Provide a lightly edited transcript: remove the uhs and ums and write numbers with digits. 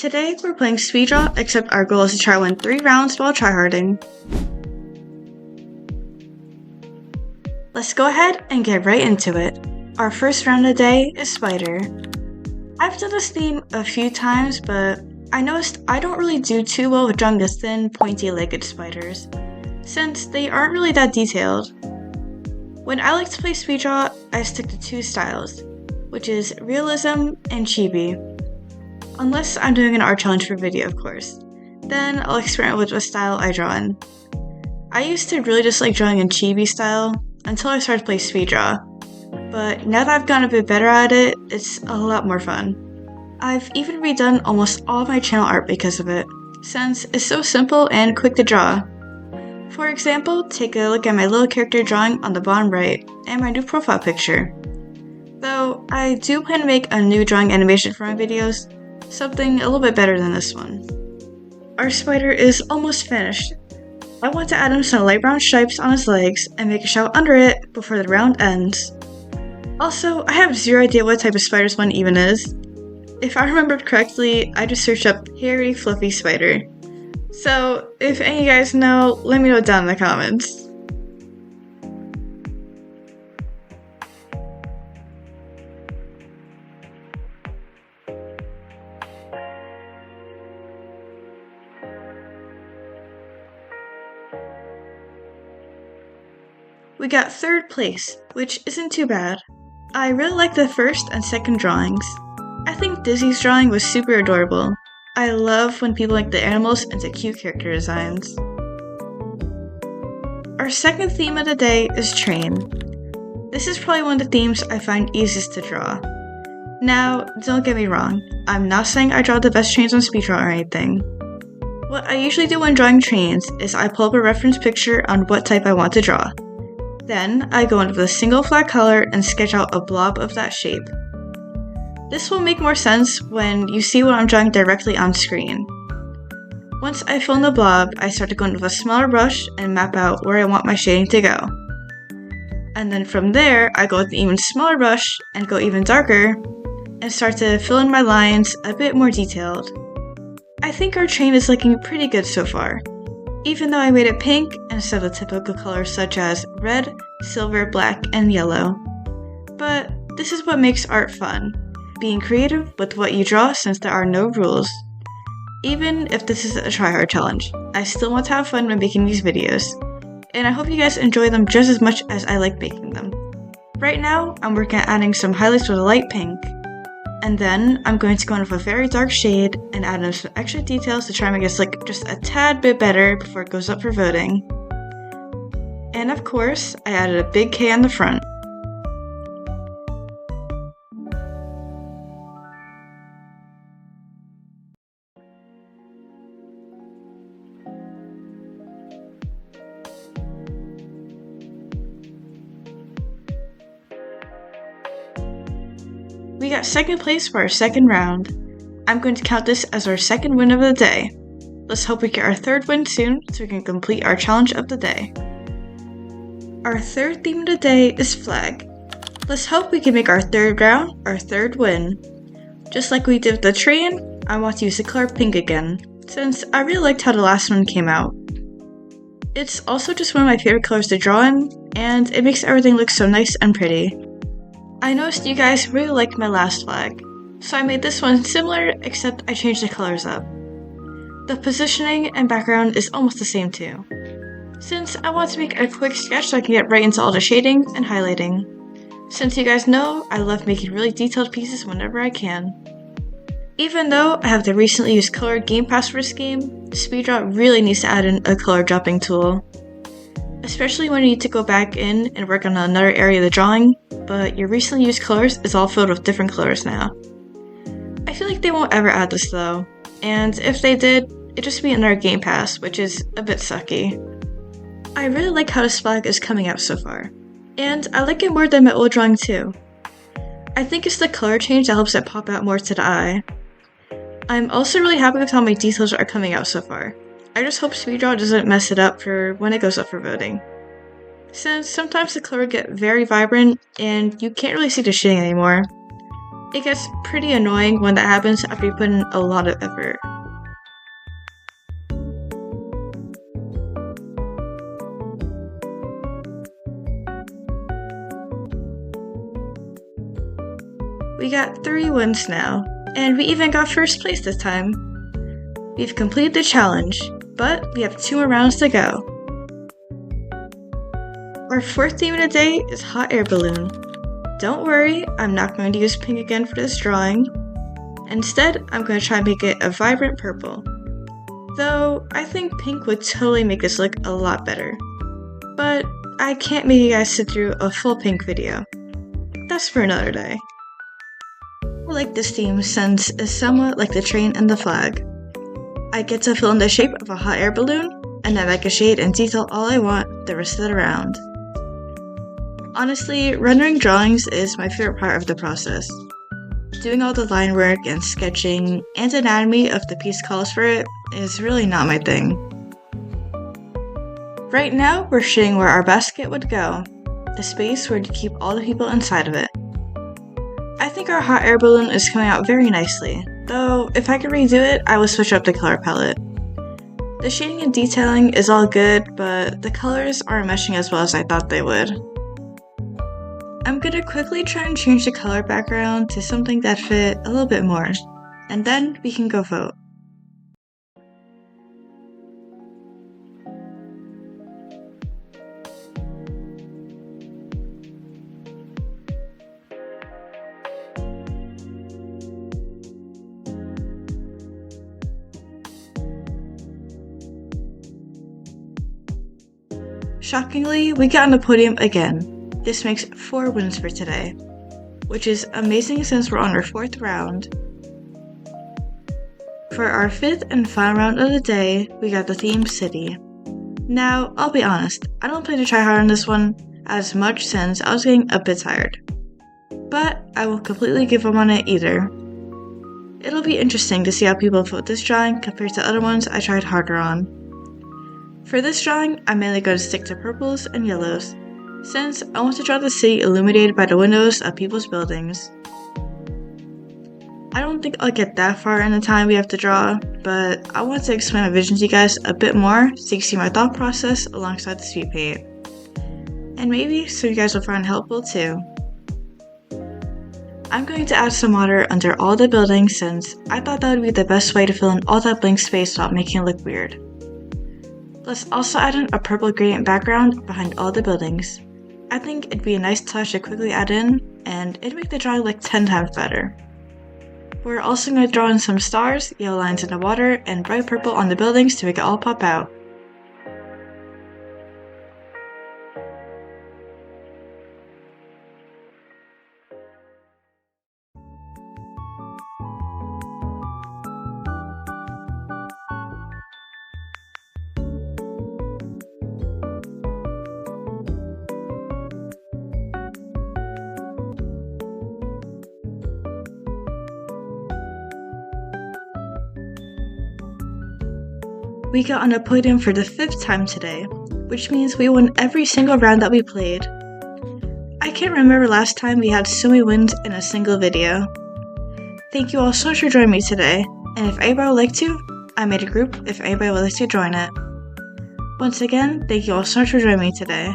Today we're playing speed draw, except our goal is to try to win 3 rounds while tryharding. Let's go ahead and get right into it. Our first round of the day is spider. I've done this theme a few times, but I noticed I don't really do too well with drawing the thin, pointy-legged spiders, since they aren't really that detailed. When I like to play speed draw, I stick to 2 styles, which is realism and chibi. Unless I'm doing an art challenge for video, of course. Then I'll experiment with what style I draw in. I used to really just like drawing in chibi style until I started to play speed draw, but now that I've gotten a bit better at it, it's a lot more fun. I've even redone almost all of my channel art because of it, since it's so simple and quick to draw. For example, take a look at my little character drawing on the bottom right and my new profile picture. Though I do plan to make a new drawing animation for my videos, something a little bit better than this one. Our spider is almost finished. I want to add him some light brown stripes on his legs and make a shell under it before the round ends. Also, I have zero idea what type of spider this one even is. If I remembered correctly, I just searched up hairy fluffy spider. So, if any of you guys know, let me know down in the comments. We got 3rd place, which isn't too bad. I really like the first and second drawings. I think Dizzy's drawing was super adorable. I love when people make the animals into cute character designs. Our second theme of the day is train. This is probably one of the themes I find easiest to draw. Now, don't get me wrong, I'm not saying I draw the best trains on speed draw or anything. What I usually do when drawing trains is I pull up a reference picture on what type I want to draw. Then, I go in with a single flat color and sketch out a blob of that shape. This will make more sense when you see what I'm drawing directly on screen. Once I fill in the blob, I start to go in with a smaller brush and map out where I want my shading to go. And then from there, I go with an even smaller brush and go even darker, and start to fill in my lines a bit more detailed. I think our train is looking pretty good so far, even though I made it pink instead of the typical colors such as red, silver, black, and yellow. But this is what makes art fun, being creative with what you draw since there are no rules. Even if this is a tryhard challenge, I still want to have fun when making these videos, and I hope you guys enjoy them just as much as I like making them. Right now, I'm working at adding some highlights with a light pink, and then I'm going to go in with a very dark shade and add in some extra details to try and make this look just a tad bit better before it goes up for voting. And of course, I added a big K on the front. We got 2nd place for our 2nd round. I'm going to count this as our 2nd win of the day. Let's hope we get our 3rd win soon so we can complete our challenge of the day. Our 3rd theme of the day is flag. Let's hope we can make our 3rd round our 3rd win. Just like we did with the train, I want to use the color pink again, since I really liked how the last one came out. It's also just one of my favorite colors to draw in, and it makes everything look so nice and pretty. I noticed you guys really liked my last flag, so I made this one similar except I changed the colors up. The positioning and background is almost the same too, since I want to make a quick sketch so I can get right into all the shading and highlighting. Since you guys know, I love making really detailed pieces whenever I can. Even though I have the recently used color game pass for this game, speed draw really needs to add in a color dropping tool. Especially when you need to go back in and work on another area of the drawing, but your recently used colors is all filled with different colors now. I feel like they won't ever add this though, and if they did, it'd just be another game pass, which is a bit sucky. I really like how this flag is coming out so far, and I like it more than my old drawing too. I think it's the color change that helps it pop out more to the eye. I'm also really happy with how my details are coming out so far. I just hope speed draw doesn't mess it up for when it goes up for voting, since sometimes the color get very vibrant and you can't really see the shading anymore. It gets pretty annoying when that happens after you put in a lot of effort. We got 3 wins now, and we even got first place this time. We've completed the challenge, but we have 2 more rounds to go. Our 4th theme of the day is hot air balloon. Don't worry, I'm not going to use pink again for this drawing. Instead, I'm going to try and make it a vibrant purple. Though, I think pink would totally make this look a lot better. But I can't make you guys sit through a full pink video. That's for another day. I like this theme since it's somewhat like the train and the flag. I get to fill in the shape of a hot air balloon, and then I can shade and detail all I want the rest of the round. Honestly, rendering drawings is my favorite part of the process. Doing all the line work and sketching and anatomy of the piece calls for it is really not my thing. Right now, we're shading where our basket would go, the space where to keep all the people inside of it. I think our hot air balloon is coming out very nicely, though if I could redo it, I would switch up the color palette. The shading and detailing is all good, but the colors aren't meshing as well as I thought they would. I'm gonna quickly try and change the color background to something that fit a little bit more, and then we can go vote. Shockingly, we got on the podium again. This makes 4 wins for today, which is amazing since we're on our 4th round. For our 5th and final round of the day, we got the theme City. Now, I'll be honest, I don't plan to try hard on this one as much since I was getting a bit tired. But I won't completely give up on it either. It'll be interesting to see how people vote this drawing compared to other ones I tried harder on. For this drawing, I'm mainly going to stick to purples and yellows, since I want to draw the city illuminated by the windows of people's buildings. I don't think I'll get that far in the time we have to draw, but I want to explain my vision to you guys a bit more so you can see my thought process alongside the speed paint. And maybe some of you guys will find it helpful too. I'm going to add some water under all the buildings since I thought that would be the best way to fill in all that blank space without making it look weird. Let's also add in a purple gradient background behind all the buildings. I think it'd be a nice touch to quickly add in, and it'd make the drawing look 10 times better. We're also going to draw in some stars, yellow lines in the water, and bright purple on the buildings to make it all pop out. We got on a podium for the 5th time today, which means we won every single round that we played. I can't remember last time we had so many wins in a single video. Thank you all so much for joining me today, and if anybody would like to, I made a group if anybody would like to join it. Once again, thank you all so much for joining me today.